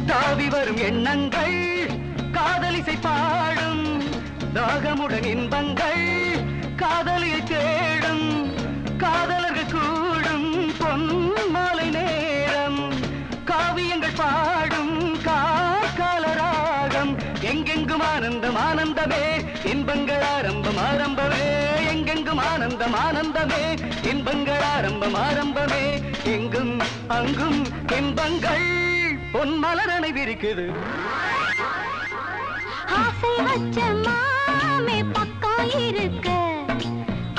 தாவி வரும் எண்ணங்கள் காதலிசை பாடும் தாகமுடன் இன்பங்கள் காதலியை தேடும் காதலர்கள் கூடும் பொன் மாலை நேரம் காவியங்கள் பாடும் காலராகம் எங்கெங்கும் ஆனந்தம் ஆனந்தமே இன்பங்கள் ஆரம்பம் ஆரம்பமே எங்கெங்கும் ஆனந்தம் ஆனந்தமே இன்பங்கள் ஆரம்பம் ஆரம்பமே எங்கும் அங்கும் இன்பங்கள் பொன் மலரனை விரிக்குது ஆசை வச்ச மாமே பக்கம் இருக்க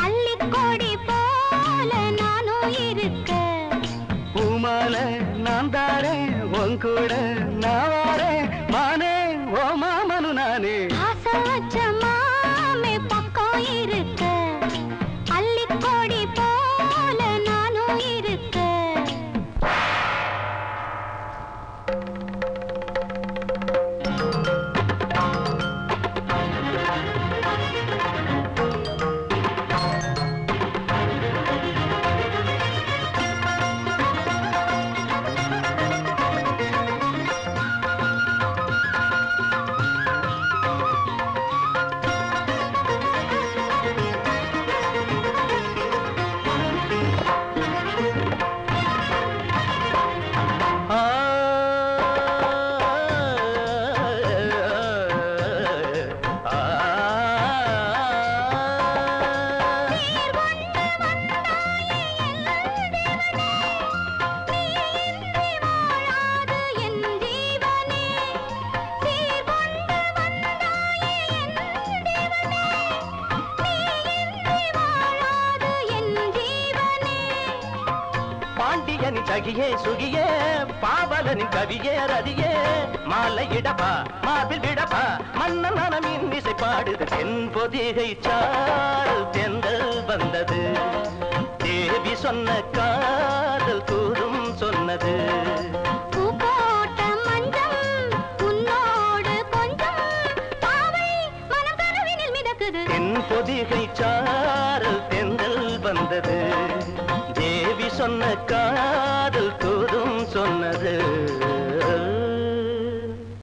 அள்ளிக்கொடி போல நானும் இருக்க பூமால நான் தாரேன் உன் கூட நான் வாரேன் மானே ஓ மாமனு நானே ஆசை வச்ச மாமே பக்கம் இருக்க அள்ளிக்கொடி போல நானும் இருக்க சகியே சுகியே பாவலனின் கவியே ரதியே மாலை இடப்பா மாபில் விடப்பா மன்னன் மனமின் இசை பாடுது தென் பொதிகை சால் தெந்தல் வந்தது தேவி சொன்ன காதல் கூறும் சொன்னது தென் பொதிகை சால் தெந்தல் வந்தது தேவி சொன்ன